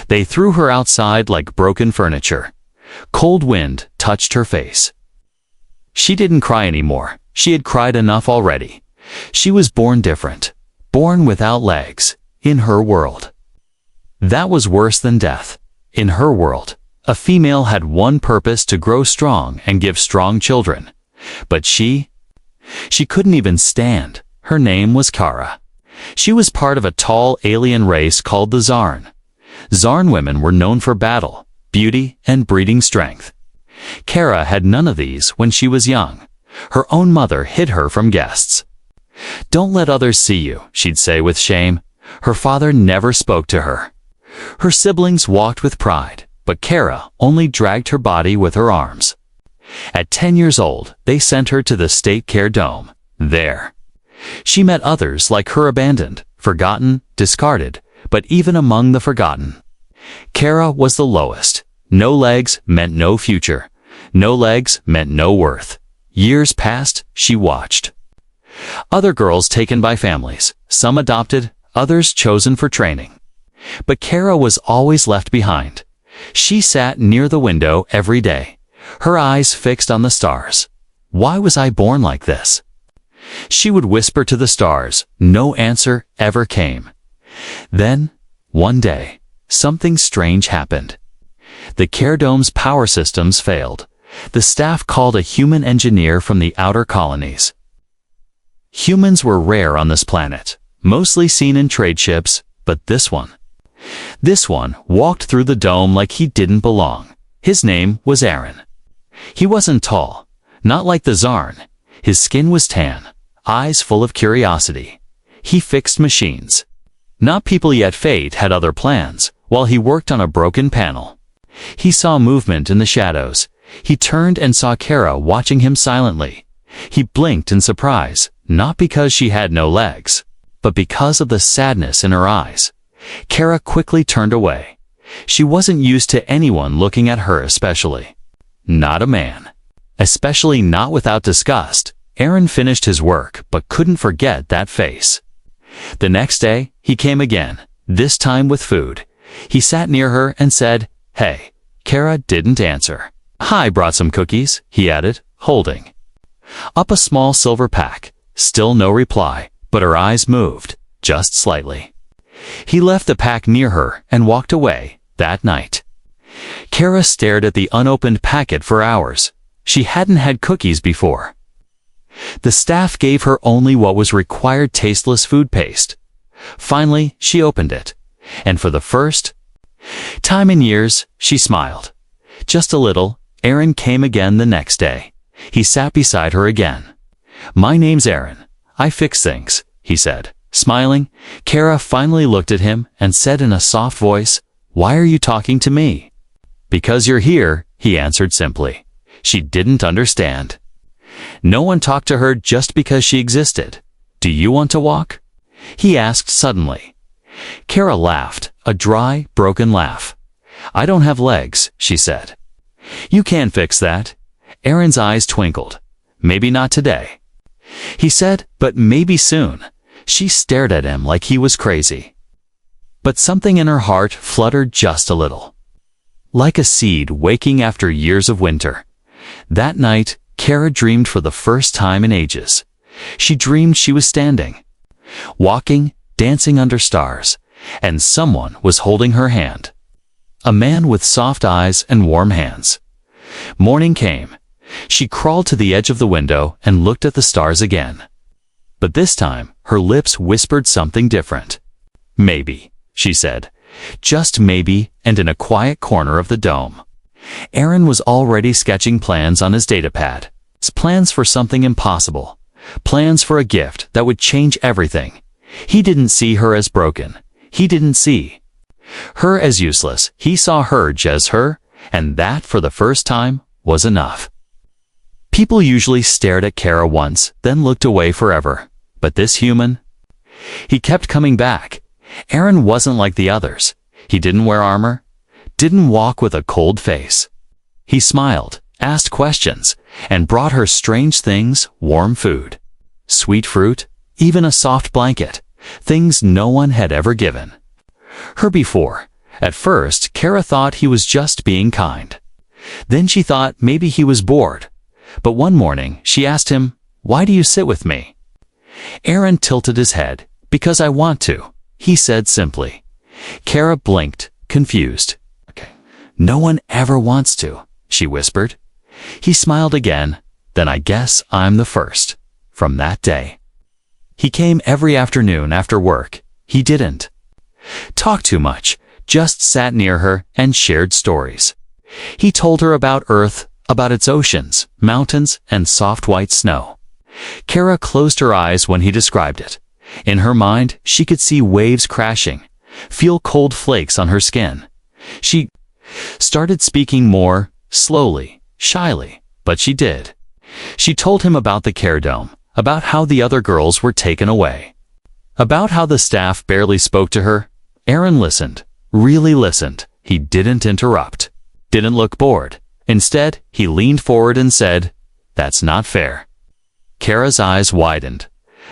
They threw her outside like broken furniture. Cold wind touched her face. She didn't cry anymore. She had cried enough already. She was born different, born without legs, in her world. That was worse than death. In her world, a female had one purpose: to grow strong and give strong children. But she couldn't even stand. Her name was Kara. She was part of a tall alien race called the Zarn. Zarn women were known for battle, beauty, and breeding strength. Kara had none of these when she was young. Her own mother hid her from guests. "Don't let others see you," she'd say with shame. Her father never spoke to her. Her siblings walked with pride, but Kara only dragged her body with her arms. At 10 years old, they sent her to the State Care Dome. There, she met others like her, abandoned, forgotten, discarded, but even among the forgotten, Kara was the lowest. No legs meant no future. No legs meant no worth. Years passed, she watched. Other girls taken by families, some adopted, others chosen for training. But Kara was always left behind. She sat near the window every day, her eyes fixed on the stars. Why was I born like this? She would whisper to the stars. No answer ever came. Then, one day, something strange happened. The Care Dome's power systems failed. The staff called a human engineer from the outer colonies. Humans were rare on this planet, mostly seen in trade ships, but this one walked through the dome like he didn't belong. His name was Aaron. He wasn't tall, not like the Zarn. His skin was tan, eyes full of curiosity. He fixed machines. Not people yet. Fate had other plans. While he worked on a broken panel, he saw movement in the shadows. He turned and saw Kara watching him silently. He blinked in surprise, not because she had no legs, but because of the sadness in her eyes. Kara quickly turned away. She wasn't used to anyone looking at her, especially not a man. Especially not without disgust. Aaron finished his work, but couldn't forget that face. The next day, he came again, this time with food. He sat near her and said, "Hey." Kara didn't answer. "I brought some cookies," he added, holding up a small silver pack. Still no reply, but her eyes moved, just slightly. He left the pack near her and walked away. That night, Kara stared at the unopened packet for hours. She hadn't had cookies before. The staff gave her only what was required: tasteless food paste. Finally, she opened it, and for the first time in years, she smiled. Just a little. Aaron came again the next day. He sat beside her again. "My name's Aaron. I fix things," he said, smiling. Kara finally looked at him and said in a soft voice, "Why are you talking to me?" "Because you're here," he answered simply. She didn't understand. No one talked to her just because she existed. "Do you want to walk?" he asked suddenly. Kara laughed, a dry, broken laugh. "I don't have legs," she said. "You can fix that." Aaron's eyes twinkled. "Maybe not today," he said, "but maybe soon." She stared at him like he was crazy. But something in her heart fluttered just a little, like a seed waking after years of winter. That night, Kara dreamed for the first time in ages. She dreamed she was standing, walking, dancing under stars, and someone was holding her hand. A man with soft eyes and warm hands. Morning came. She crawled to the edge of the window and looked at the stars again. But this time, her lips whispered something different. "Maybe," she said. Just maybe, and in a quiet corner of the dome, Aaron was already sketching plans on his datapad. Plans for something impossible. Plans for a gift that would change everything. He didn't see her as broken. He didn't see her as useless. He saw her just her, and that, for the first time, was enough. People usually stared at Kara once, then looked away forever. But this human? He kept coming back. Aaron wasn't like the others. He didn't wear armor, didn't walk with a cold face. He smiled, asked questions, and brought her strange things: warm food, sweet fruit, even a soft blanket, things no one had ever given her before. At first, Kara thought he was just being kind. Then she thought maybe he was bored. But one morning, she asked him, "Why do you sit with me?" Aaron tilted his head. "Because I want to," he said simply. Kara blinked, confused. "No one ever wants to," she whispered. He smiled again. "Then I guess I'm the first." From that day, he came every afternoon after work. He didn't talk too much, just sat near her and shared stories. He told her about Earth, about its oceans, mountains, and soft white snow. Kara closed her eyes when he described it. In her mind, she could see waves crashing, feel cold flakes on her skin. She started speaking more, slowly, shyly, but she did. She told him about the care dome, about how the other girls were taken away, about how the staff barely spoke to her. Aaron listened, really listened. He didn't interrupt, didn't look bored. Instead, he leaned forward and said, "That's not fair." Kara's eyes widened.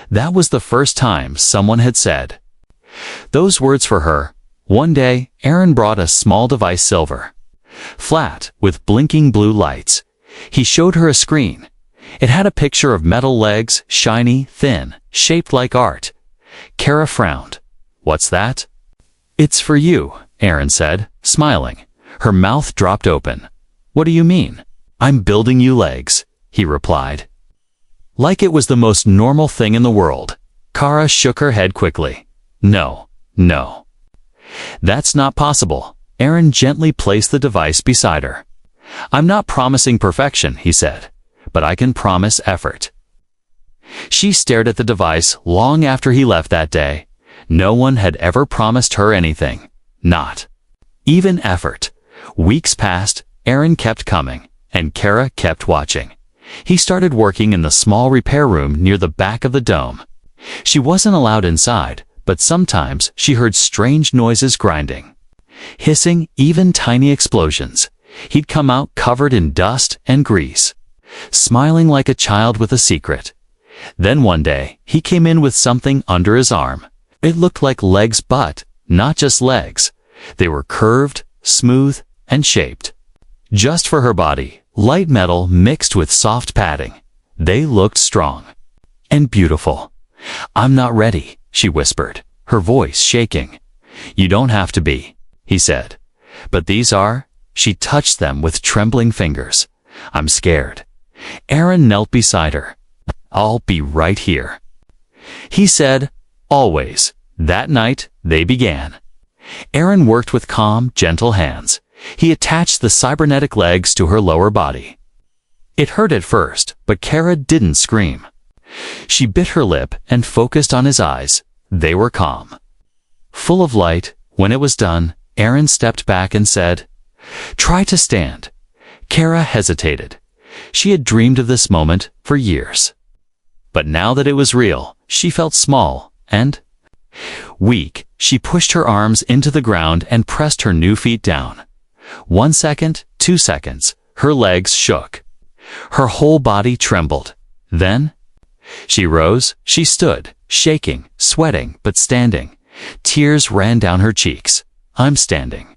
That was the first time someone had said those words for her. One day, Aaron brought a small device, silver, flat, with blinking blue lights. He showed her a screen. It had a picture of metal legs, shiny, thin, shaped like art. Kara frowned. "What's that?" "It's for you," Aaron said, smiling. Her mouth dropped open. "What do you mean?" "I'm building you legs," he replied. Like it was the most normal thing in the world. Kara shook her head quickly. "No, no. That's not possible." Aaron gently placed the device beside her. "I'm not promising perfection," he said, "but I can promise effort." She stared at the device long after he left that day. No one had ever promised her anything. Not even effort. Weeks passed, Aaron kept coming, and Kara kept watching. He started working in the small repair room near the back of the dome. She wasn't allowed inside, but sometimes she heard strange noises, grinding, hissing, even tiny explosions. He'd come out covered in dust and grease, smiling like a child with a secret. Then one day, he came in with something under his arm. It looked like legs, but not just legs. They were curved, smooth, and shaped just for her body, light metal mixed with soft padding. They looked strong and beautiful. "I'm not ready," she whispered, her voice shaking. "You don't have to be," he said. "But these are." She touched them with trembling fingers. "I'm scared." Aaron knelt beside her. "I'll be right here," he said. Always. That night, they began. Aaron worked with calm, gentle hands. He attached the cybernetic legs to her lower body. It hurt at first, but Kara didn't scream. She bit her lip and focused on his eyes. They were calm, full of light. When it was done, Aaron stepped back and said, "Try to stand." Kara hesitated. She had dreamed of this moment for years. But now that it was real, she felt small and weak. She pushed her arms into the ground and pressed her new feet down. 1 second, 2 seconds, her legs shook. Her whole body trembled. Then she rose. She stood, shaking, sweating, but standing. Tears ran down her cheeks. "I'm standing,"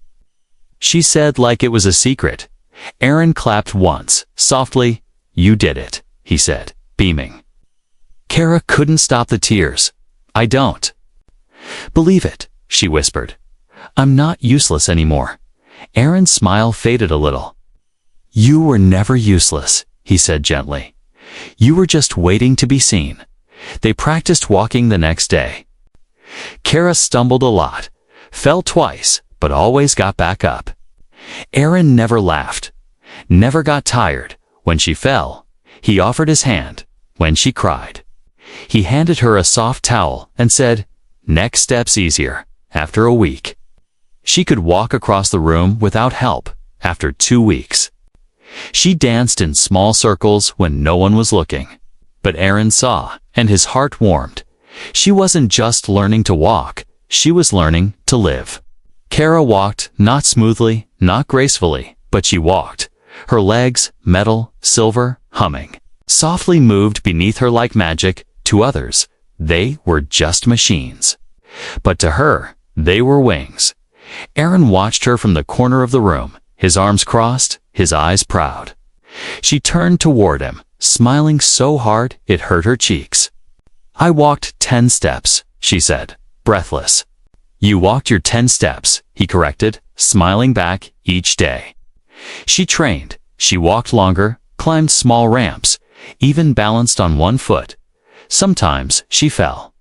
she said like it was a secret. Aaron clapped once, softly. "You did it," he said, beaming. Kara couldn't stop the tears. "I don't believe it," she whispered. "I'm not useless anymore." Aaron's smile faded a little. "You were never useless," he said gently. "You were just waiting to be seen." They practiced walking the next day. Kara stumbled a lot, fell twice, but always got back up. Aaron never laughed, never got tired. When she fell, he offered his hand. When she cried, he handed her a soft towel and said, "Next step's easier." After a week, she could walk across the room without help. After 2 weeks, she danced in small circles when no one was looking. But Aaron saw, and his heart warmed. She wasn't just learning to walk, she was learning to live. Kara walked, not smoothly, not gracefully, but she walked. Her legs, metal, silver, humming, softly moved beneath her like magic. To others, they were just machines. But to her, they were wings. Aaron watched her from the corner of the room, his arms crossed, his eyes proud. She turned toward him, smiling so hard it hurt her cheeks. "I walked 10 steps, she said, breathless. "You walked your 10 steps, he corrected, smiling back each day. She trained. She walked longer, climbed small ramps, even balanced on one foot. Sometimes she fell.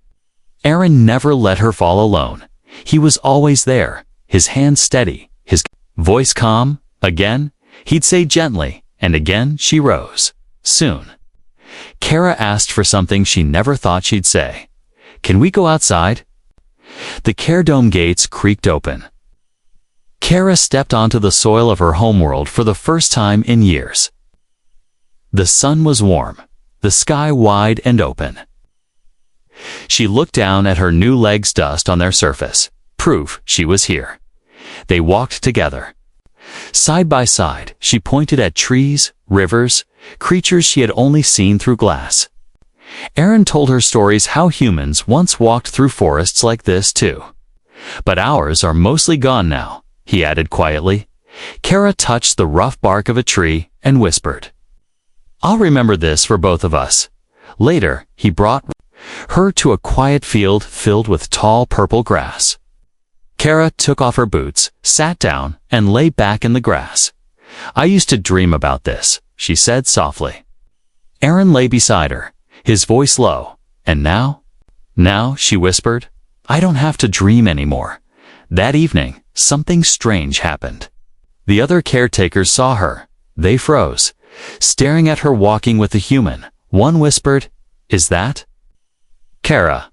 Aaron never let her fall alone. He was always there, his hand steady, his voice calm. Again, he'd say gently, and again she rose. Soon. Kara asked for something she never thought she'd say. "Can we go outside?" The care dome gates creaked open. Kara stepped onto the soil of her homeworld for the first time in years. The sun was warm, the sky wide and open. She looked down at her new legs, dust on their surface, proof she was here. They walked together. Side by side, she pointed at trees, rivers, creatures she had only seen through glass. Aaron told her stories how humans once walked through forests like this too. "But ours are mostly gone now," he added quietly. Kara touched the rough bark of a tree and whispered, "I'll remember this for both of us." Later, he brought her to a quiet field filled with tall purple grass. Kara took off her boots, sat down, and lay back in the grass. "I used to dream about this," she said softly. Aaron lay beside her, his voice low. "And now?" "Now," she whispered, "I don't have to dream anymore." That evening, something strange happened. The other caretakers saw her. They froze, staring at her walking with a human. One whispered, "Is that Kara?"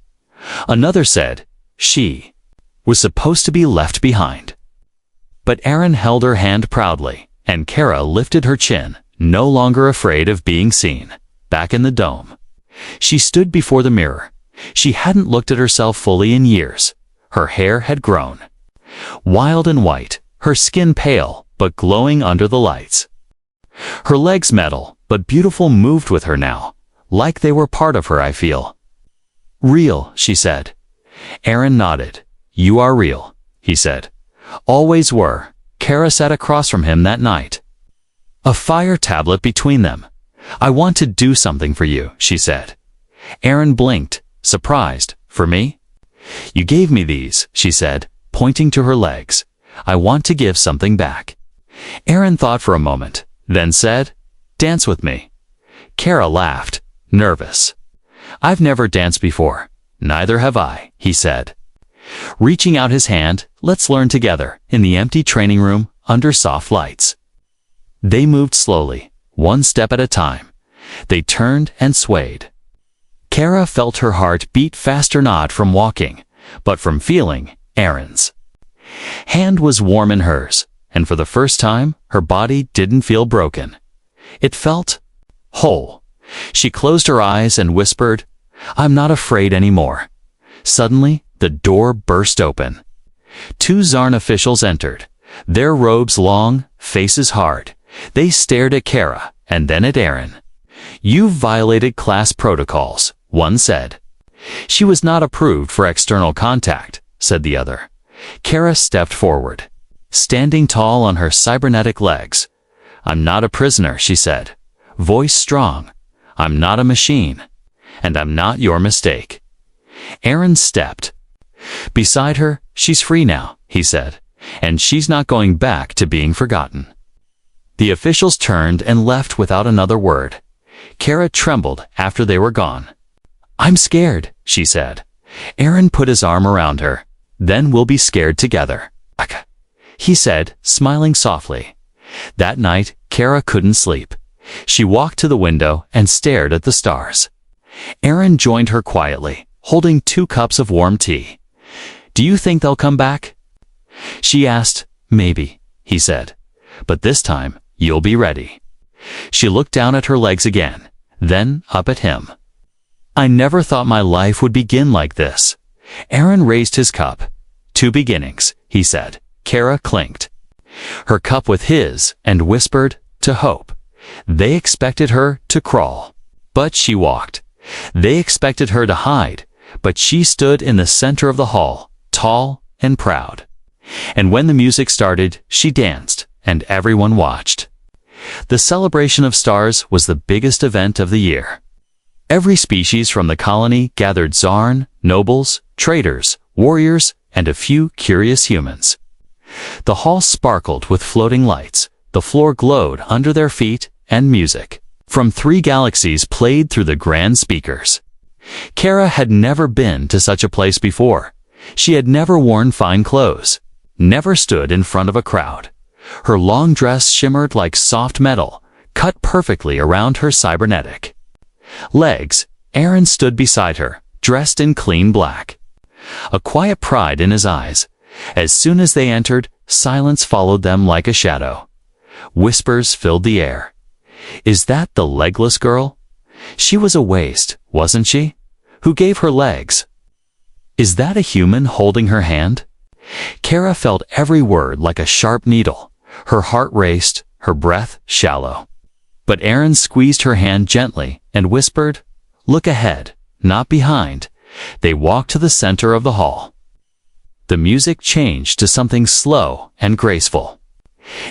Another said, "She was supposed to be left behind." But Aaron held her hand proudly, and Kara lifted her chin, no longer afraid of being seen. Back in the dome, she stood before the mirror. She hadn't looked at herself fully in years. Her hair had grown wild and white, her skin pale but glowing under the lights. Her legs metal but beautiful moved with her now, like they were part of her. "I feel real," she said. Aaron nodded. "You are real," he said. "Always were." Kara sat across from him that night, a fire tablet between them. "I want to do something for you," she said. Aaron blinked, surprised. "For me?" "You gave me these," she said, pointing to her legs. "I want to give something back." Aaron thought for a moment, then said, "Dance with me." Kara laughed, nervous. "I've never danced before." "Neither have I," he said. Reaching out his hand, "Let's learn together," in the empty training room, under soft lights. They moved slowly, one step at a time. They turned and swayed. Kara felt her heart beat faster, not from walking, but from feeling Aaron's hand was warm in hers, and for the first time, her body didn't feel broken. It felt whole. She closed her eyes and whispered, "I'm not afraid anymore." Suddenly, the door burst open. 2 Zarn officials entered, their robes long, faces hard. They stared at Kara and then at Aaron. "You've violated class protocols," one said. "She was not approved for external contact," said the other. Kara stepped forward, standing tall on her cybernetic legs. "I'm not a prisoner," she said, voice strong. "I'm not a machine, and I'm not your mistake." Aaron stepped beside her. "She's free now," he said, "and she's not going back to being forgotten." The officials turned and left without another word. Kara trembled after they were gone. "I'm scared," she said. Aaron put his arm around her. "Then we'll be scared together," he said, smiling softly. That night, Kara couldn't sleep. She walked to the window and stared at the stars. Aaron joined her quietly, holding 2 cups of warm tea. "Do you think they'll come back?" she asked. "Maybe," he said. "But this time, you'll be ready." She looked down at her legs again, then up at him. "I never thought my life would begin like this." Aaron raised his cup. "Two beginnings," he said. Kara clinked her cup with his and whispered, "To hope." They expected her to crawl, but she walked. They expected her to hide, but she stood in the center of the hall, tall and proud. And when the music started, she danced, and everyone watched. The celebration of stars was the biggest event of the year. Every species from the colony gathered: Czarn, nobles, traders, warriors, and a few curious humans. The hall sparkled with floating lights, the floor glowed under their feet, and music from 3 galaxies played through the grand speakers. Kara had never been to such a place before. She had never worn fine clothes, never stood in front of a crowd. Her long dress shimmered like soft metal, cut perfectly around her cybernetic legs. Aaron stood beside her, dressed in clean black, a quiet pride in his eyes. As soon as they entered, silence followed them like a shadow. Whispers filled the air. Is that the legless girl? She was a waste, wasn't she? Who gave her legs? Is that a human holding her hand? Kara felt every word like a sharp needle. Her heart raced, her breath shallow. But Aaron squeezed her hand gently and whispered, "Look ahead, not behind." They walked to the center of the hall. The music changed to something slow and graceful.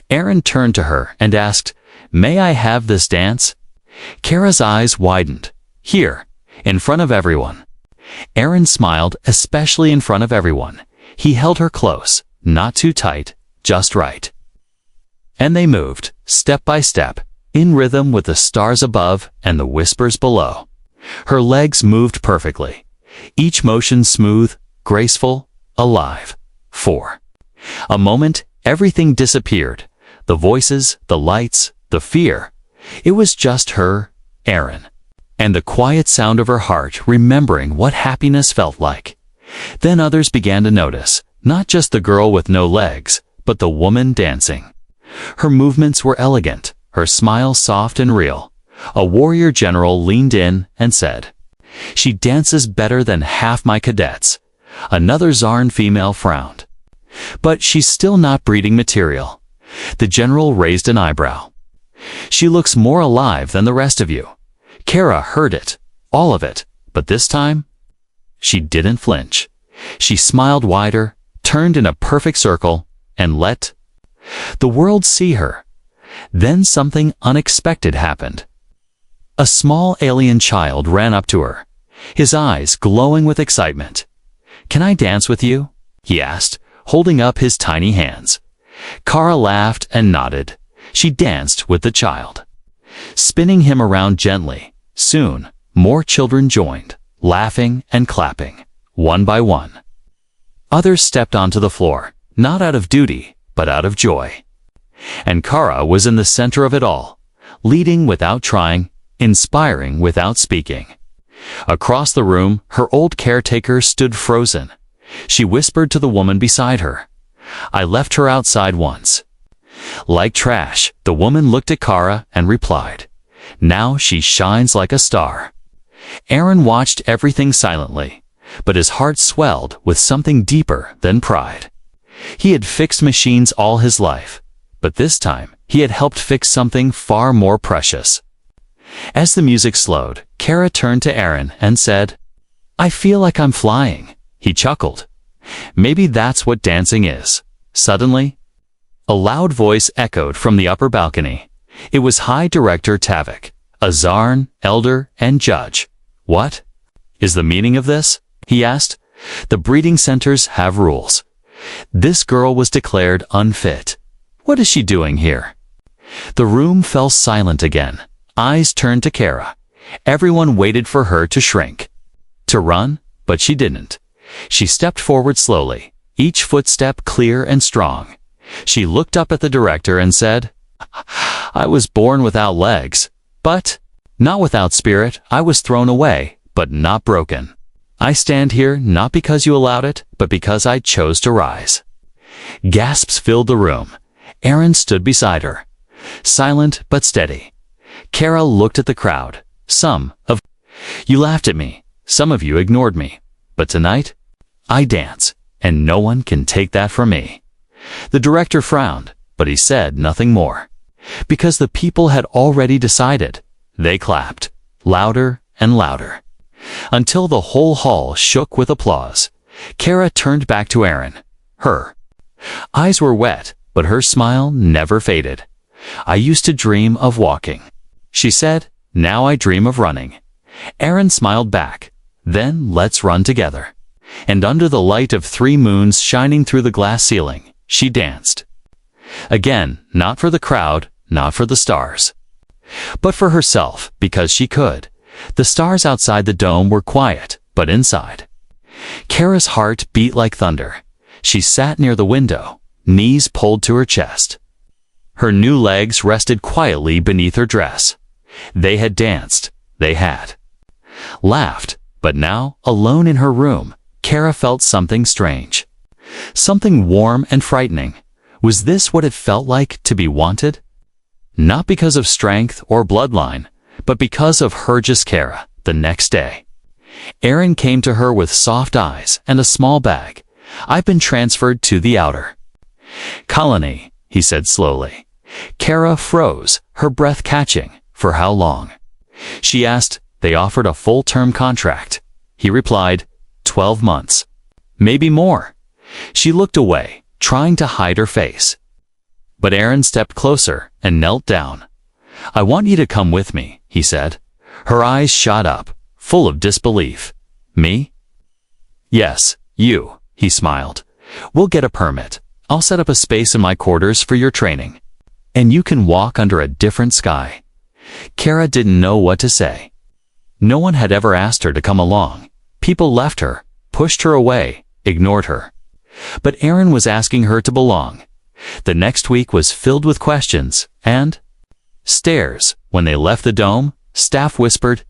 Aaron turned to her and asked, "May I have this dance?" Kara's eyes widened. "Here, in front of everyone." Aaron smiled, especially in front of everyone. He held her close, not too tight, just right. And they moved, step by step, in rhythm with the stars above and the whispers below. Her legs moved perfectly, each motion smooth, graceful, alive. For a moment, everything disappeared. The voices, the lights, the fear. It was just her, Aaron, and the quiet sound of her heart remembering what happiness felt like. Then others began to notice, not just the girl with no legs, but the woman dancing. Her movements were elegant, her smile soft and real. A warrior general leaned in and said, "She dances better than half my cadets." Another Czarn female frowned. "But she's still not breeding material." The general raised an eyebrow. "She looks more alive than the rest of you." Kara heard it, all of it, but this time, she didn't flinch. She smiled wider, turned in a perfect circle, and let the world see her. Then something unexpected happened. A small alien child ran up to her, his eyes glowing with excitement. "Can I dance with you?" he asked, holding up his tiny hands. Kara laughed and nodded. She danced with the child, spinning him around gently. Soon, more children joined, laughing and clapping, one by one. Others stepped onto the floor, not out of duty, but out of joy. And Kara was in the center of it all, leading without trying, inspiring without speaking. Across the room, her old caretaker stood frozen. She whispered to the woman beside her, "I left her outside once." Like trash, the woman looked at Kara and replied, "Now she shines like a star." Aaron watched everything silently, but his heart swelled with something deeper than pride. He had fixed machines all his life, but this time he had helped fix something far more precious. As the music slowed, Kara turned to Aaron and said, "I feel like I'm flying." He chuckled. "Maybe that's what dancing is." Suddenly, a loud voice echoed from the upper balcony. It was High Director Tavik, a Czarn, elder, and judge. "What is the meaning of this?" he asked. "The breeding centers have rules. This girl was declared unfit. What is she doing here?" The room fell silent again. Eyes turned to Kara. Everyone waited for her to shrink, to run, but she didn't. She stepped forward slowly, each footstep clear and strong. She looked up at the director and said, "I was born without legs, but not without spirit. I was thrown away, but not broken. I stand here not because you allowed it, but because I chose to rise." Gasps filled the room. Aaron stood beside her, silent but steady. Kara looked at the crowd. "Some of you laughed at me. Some of you ignored me. But tonight, I dance, and no one can take that from me." The director frowned, but he said nothing more. Because the people had already decided. They clapped, louder and louder, until the whole hall shook with applause. Kara turned back to Aaron. Her Eyes were wet, but her smile never faded. "I used to dream of walking," she said. "Now I dream of running." Aaron smiled back. "Then let's run together." And under the light of 3 moons shining through the glass ceiling, she danced. Again, not for the crowd, not for the stars, but for herself, because she could. The stars outside the dome were quiet, but inside, Kara's heart beat like thunder. She sat near the window, knees pulled to her chest. Her new legs rested quietly beneath her dress. They had danced, they had laughed, but now, alone in her room, Kara felt something strange. Something warm and frightening. Was this what it felt like to be wanted? Not because of strength or bloodline, but because of her just Kara. The next day, Aaron came to her with soft eyes and a small bag. "I've been transferred to the outer colony," he said slowly. Kara froze, her breath catching. "For how long?" she asked. "They offered a full-term contract," he replied. 12 months. Maybe more." She looked away, trying to hide her face. But Aaron stepped closer and knelt down. "I want you to come with me," he said. Her eyes shot up, full of disbelief. "Me?" "Yes, you," he smiled. "We'll get a permit. I'll set up a space in my quarters for your training. And you can walk under a different sky." Kara didn't know what to say. No one had ever asked her to come along. People left her, pushed her away, ignored her. But Aaron was asking her to belong. The next week was filled with questions and stares. When they left the dome, staff whispered,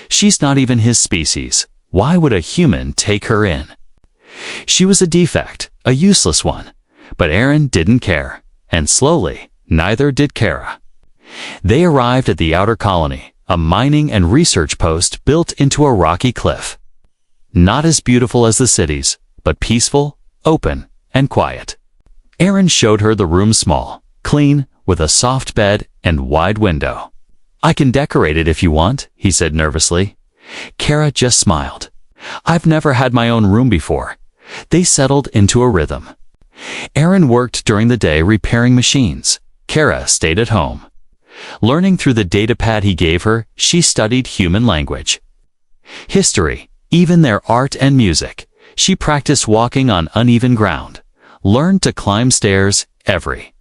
"She's not even his species. Why would a human take her in?" She was a defect, a useless one. But Aaron didn't care, and slowly, neither did Kara. They arrived at the outer colony, a mining and research post built into a rocky cliff. Not as beautiful as the cities, but peaceful, open, and quiet. Aaron showed her the room, small, clean, with a soft bed and wide window. "I can decorate it if you want," he said nervously. Kara just smiled. "I've never had my own room before." They settled into a rhythm. Aaron worked during the day repairing machines. Kara stayed at home. Learning through the datapad he gave her, she studied human language, history, even their art and music. She practiced walking on uneven ground, learned to climb stairs every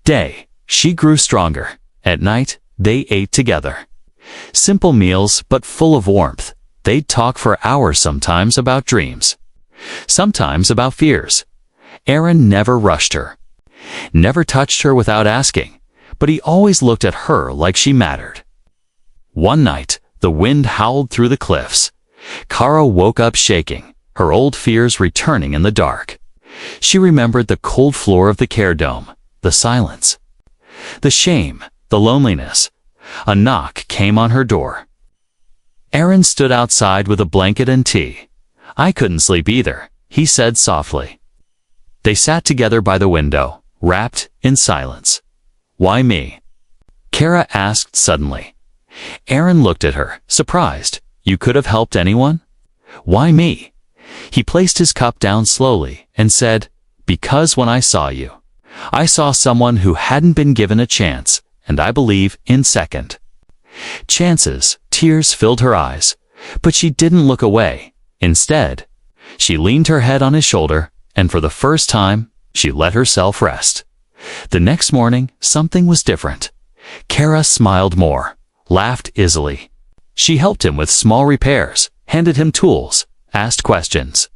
day. She grew stronger. At night, they ate together. Simple meals, but full of warmth. They'd talk for hours, sometimes about dreams, sometimes about fears. Aaron never rushed her, never touched her without asking, but he always looked at her like she mattered. One night, the wind howled through the cliffs. Kara woke up shaking, her old fears returning in the dark. She remembered the cold floor of the care dome, the silence, the shame, the loneliness. A knock came on her door. Aaron stood outside with a blanket and tea. "I couldn't sleep either," he said softly. They sat together by the window, wrapped in silence. "Why me?" Kara asked suddenly. Aaron looked at her, surprised. "You could have helped anyone? Why me?" He placed his cup down slowly and said, "Because when I saw you, I saw someone who hadn't been given a chance, and I believe in second chances." Tears filled her eyes, but she didn't look away. Instead, she leaned her head on his shoulder, and for the first time, she let herself rest. The next morning, something was different. Kara smiled more, laughed easily. She helped him with small repairs, handed him tools, asked questions.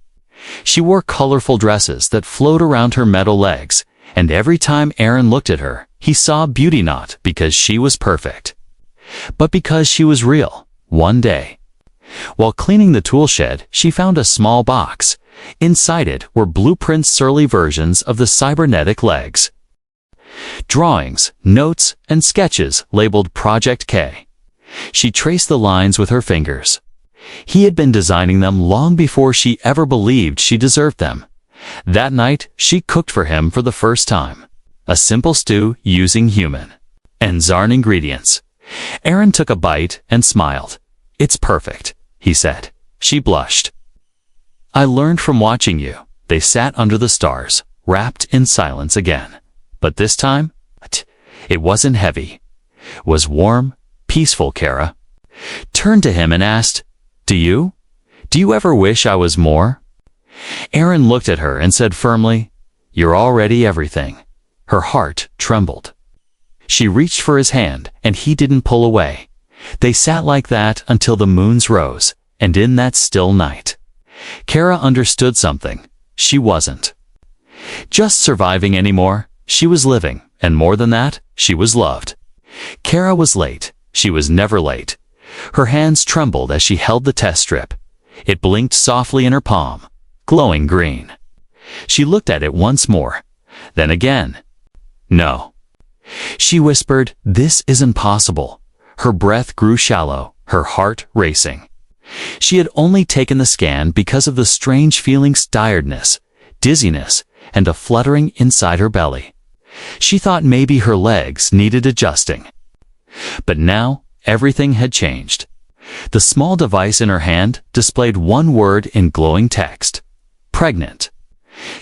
She wore colorful dresses that flowed around her metal legs, and every time Aaron looked at her, he saw beauty, not because she was perfect, but because she was real. One day, while cleaning the tool shed, she found a small box. Inside it were blueprints, early versions of the cybernetic legs, drawings, notes, and sketches labeled Project K. She traced the lines with her fingers. He had been designing them long before she ever believed she deserved them. That night, she cooked for him for the first time. A simple stew using human and Zarn ingredients. Aaron took a bite and smiled. "It's perfect," he said. She blushed. "I learned from watching you." They sat under the stars, wrapped in silence again. But this time, it wasn't heavy. It was warm, peaceful. Kara turned to him and asked, Do you ever wish I was more? Aaron looked at her and said firmly, You're already everything. Her heart trembled. She reached for his hand, and he didn't pull away. They sat like that until the moons rose, and in that still night, Kara understood something. She wasn't just surviving anymore. She was living, and more than that, she was loved. Kara was late. She was never late. Her hands trembled as she held the test strip. It blinked softly in her palm, glowing green. She looked at it once more, then again. No. She whispered, This isn't possible. Her breath grew shallow, her heart racing. She had only taken the scan because of the strange feelings, tiredness, dizziness, and a fluttering inside her belly. She thought maybe her legs needed adjusting. But now, everything had changed. The small device in her hand displayed one word in glowing text. Pregnant.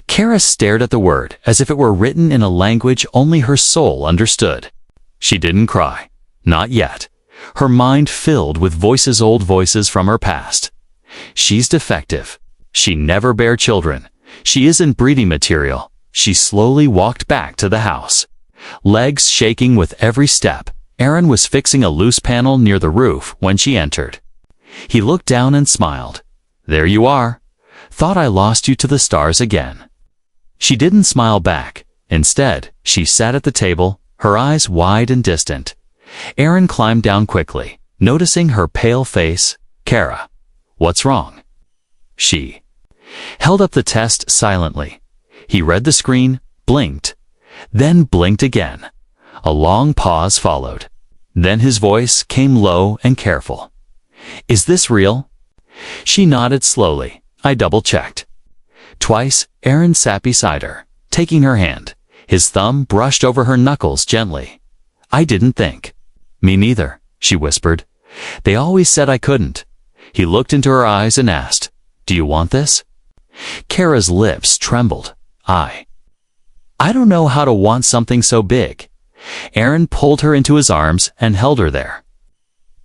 Kara stared at the word as if it were written in a language only her soul understood. She didn't cry. Not yet. Her mind filled with voices, old voices from her past. She's defective. She never bear children. She isn't breeding material. She slowly walked back to the house. Legs shaking with every step, Aaron was fixing a loose panel near the roof when she entered. He looked down and smiled. There you are. Thought I lost you to the stars again. She didn't smile back. Instead, she sat at the table, her eyes wide and distant. Aaron climbed down quickly, noticing her pale face. Kara, what's wrong? She held up the test silently. He read the screen, blinked, then blinked again. A long pause followed. Then his voice came low and careful. Is this real? She nodded slowly. I double-checked. Twice, Aaron sat beside her, taking her hand. His thumb brushed over her knuckles gently. I didn't think. Me neither, she whispered. They always said I couldn't. He looked into her eyes and asked, Do you want this? Kara's lips trembled. I don't know how to want something so big. Aaron pulled her into his arms and held her there.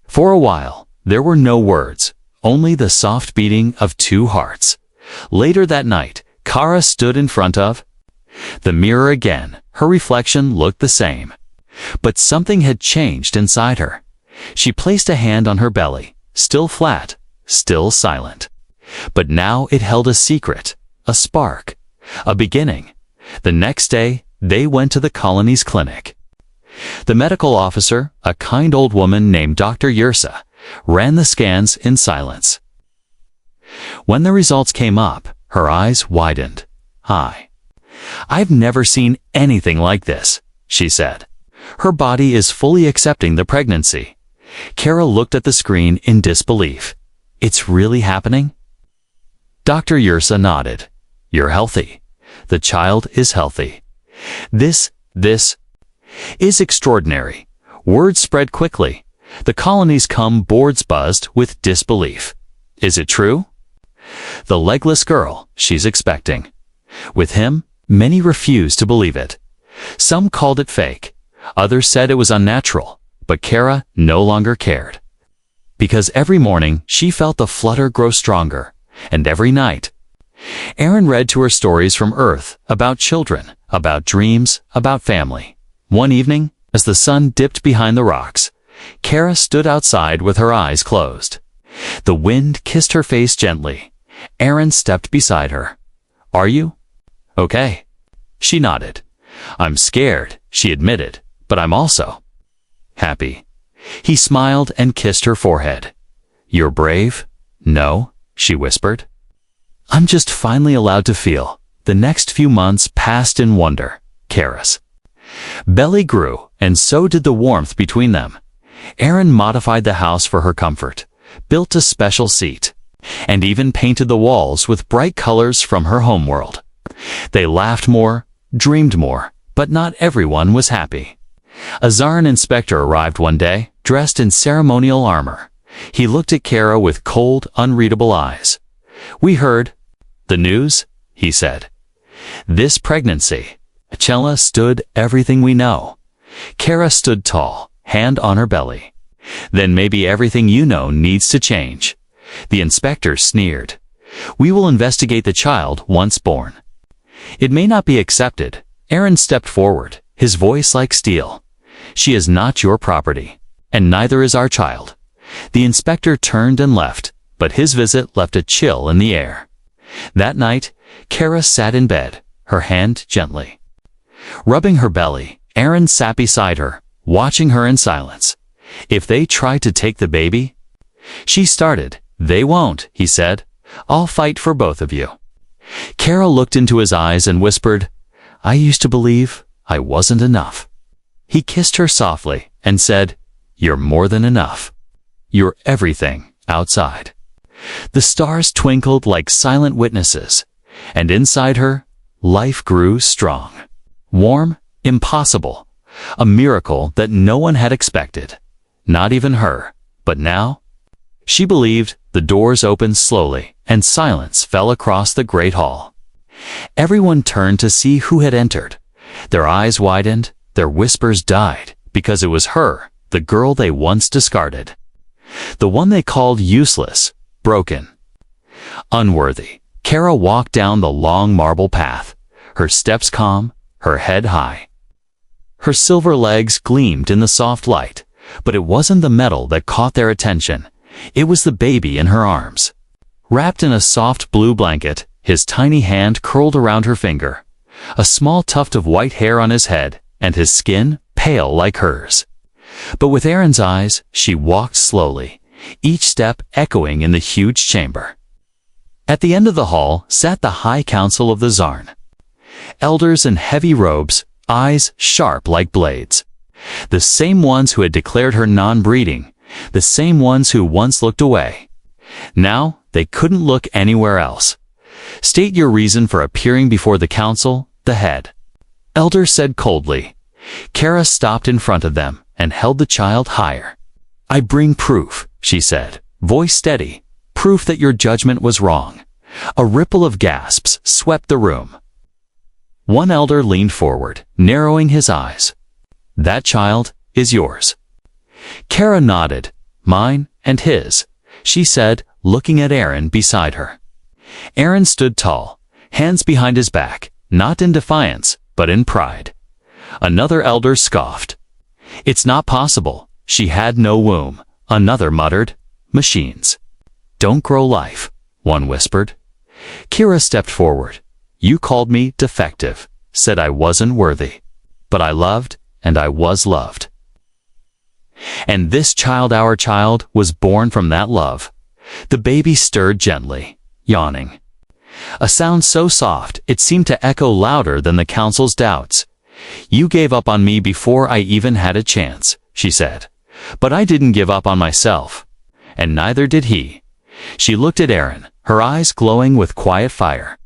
For a while, there were no words, only the soft beating of two hearts. Later that night, Kara stood in front of the mirror again. Her reflection looked the same. But something had changed inside her. She placed a hand on her belly, still flat, still silent. But now it held a secret, a spark, a beginning. The next day, they went to the colony's clinic. The medical officer, a kind old woman named Dr. Yersa, ran the scans in silence. When the results came up, her eyes widened. I've never seen anything like this, she said. Her body is fully accepting the pregnancy. Kara looked at the screen in disbelief. It's really happening? Dr. Yersa nodded. You're healthy. The child is healthy. This is extraordinary. Word spread quickly. The colonies come, boards buzzed with disbelief. Is it true? The legless girl she's expecting. With him, many refused to believe it. Some called it fake. Others said it was unnatural. But Kara no longer cared. Because every morning she felt the flutter grow stronger. And every night, Aaron read to her stories from Earth about children, about dreams, about family. One evening, as the sun dipped behind the rocks, Kara stood outside with her eyes closed. The wind kissed her face gently. Aaron stepped beside her. Are you okay? She nodded. I'm scared, she admitted, but I'm also happy. He smiled and kissed her forehead. You're brave? No, she whispered. I'm just finally allowed to feel. The next few months passed in wonder. Kara's belly grew, and so did the warmth between them. Aaron modified the house for her comfort, built a special seat, and even painted the walls with bright colors from her homeworld. They laughed more, dreamed more, but not everyone was happy. A Zarn inspector arrived one day, dressed in ceremonial armor. He looked at Kara with cold, unreadable eyes. We heard the news, he said. This pregnancy. Chella stood everything we know. Kara stood tall, hand on her belly. Then maybe everything you know needs to change. The inspector sneered. We will investigate the child once born. It may not be accepted. Aaron stepped forward, his voice like steel. She is not your property, and neither is our child. The inspector turned and left, but his visit left a chill in the air. That night, Kara sat in bed, her hand gently. Rubbing her belly, Aaron sat beside her, watching her in silence. If they try to take the baby? She started. They won't, he said. I'll fight for both of you. Kara looked into his eyes and whispered, I used to believe I wasn't enough. He kissed her softly and said, You're more than enough. You're everything outside. The stars twinkled like silent witnesses, and inside her, life grew strong. Warm, impossible, a miracle that no one had expected. Not even her. But now? She believed. The doors opened slowly, and silence fell across the great hall. Everyone turned to see who had entered. Their eyes widened, their whispers died, because it was her, the girl they once discarded. The one they called useless, broken, unworthy. Kara walked down the long marble path, her steps calm, her head high. Her silver legs gleamed in the soft light, but it wasn't the metal that caught their attention. It was the baby in her arms. Wrapped in a soft blue blanket, his tiny hand curled around her finger, a small tuft of white hair on his head, and his skin pale like hers. But with Aaron's eyes, she walked slowly, each step echoing in the huge chamber. At the end of the hall sat the High Council of the Zarn. Elders in heavy robes, eyes sharp like blades. The same ones who had declared her non-breeding, the same ones who once looked away. Now they couldn't look anywhere else. State your reason for appearing before the council, the head. Elder said coldly. Kara stopped in front of them and held the child higher. I bring proof, she said, voice steady, proof that your judgment was wrong. A ripple of gasps swept the room. One elder leaned forward, narrowing his eyes. That child is yours. Kara nodded. Mine and his, she said, looking at Aaron beside her. Aaron stood tall, hands behind his back, not in defiance, but in pride. Another elder scoffed. It's not possible. She had no womb. Another muttered. Machines. Don't grow life, one whispered. Kara stepped forward. You called me defective, said I wasn't worthy. But I loved, and I was loved. And this child, our child, was born from that love. The baby stirred gently, yawning. A sound so soft it seemed to echo louder than the council's doubts. You gave up on me before I even had a chance, she said. But I didn't give up on myself. And neither did he. She looked at Aaron, her eyes glowing with quiet fire.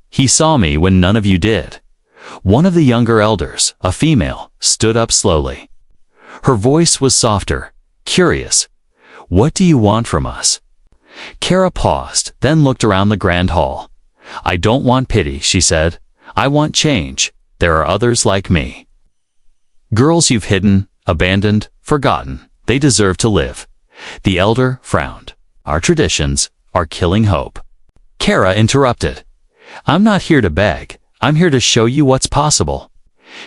He saw me when none of you did. One of the younger elders, a female, stood up slowly. Her voice was softer, curious. What do you want from us? Kara paused, then looked around the grand hall. I don't want pity, she said. I want change. There are others like me. Girls you've hidden, abandoned, forgotten. They deserve to live. The elder frowned. Our traditions are killing hope. Kara interrupted. I'm not here to beg. I'm here to show you what's possible.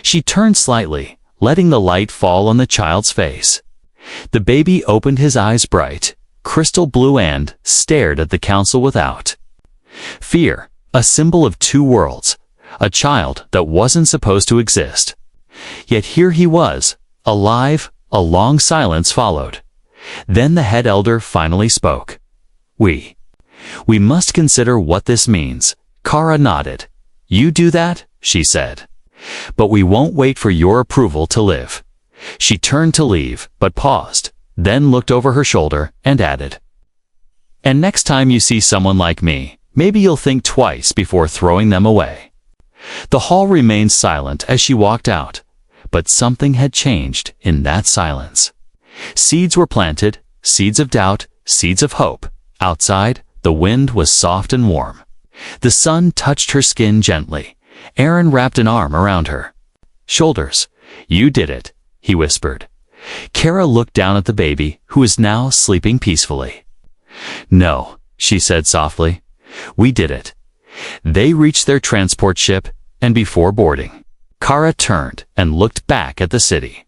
She turned slightly, letting the light fall on the child's face. The baby opened his eyes bright, crystal blue, and stared at the council without. Fear, a symbol of two worlds, a child that wasn't supposed to exist. Yet here he was, alive. A long silence followed. Then the head elder finally spoke. We must consider what this means. Kara nodded. You do that, she said. But we won't wait for your approval to live. She turned to leave, but paused, then looked over her shoulder and added. And next time you see someone like me, maybe you'll think twice before throwing them away. The hall remained silent as she walked out, but something had changed in that silence. Seeds were planted, seeds of doubt, seeds of hope. Outside, the wind was soft and warm. The sun touched her skin gently, Aaron wrapped an arm around her shoulders. You did it, he whispered. Kara looked down at the baby, who was now sleeping peacefully. No, she said softly. We did it. They reached their transport ship, and before boarding, Kara turned and looked back at the city.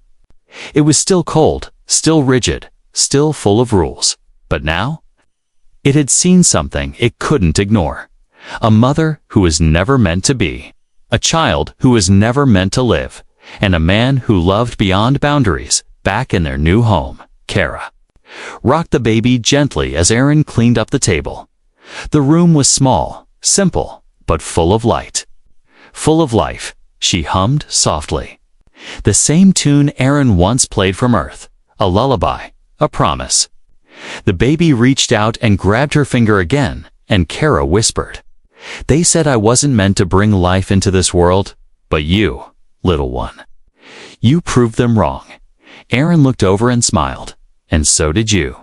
It was still cold, still rigid, still full of rules. But now, it had seen something it couldn't ignore. A mother who was never meant to be, a child who was never meant to live, and a man who loved beyond boundaries back in their new home. Kara rocked the baby gently as Aaron cleaned up the table. The room was small, simple, but full of light. Full of life, she hummed softly. The same tune Aaron once played from Earth, a lullaby, a promise. The baby reached out and grabbed her finger again, and Kara whispered, They said I wasn't meant to bring life into this world, but you, little one. You proved them wrong. Aaron looked over and smiled, and so did you.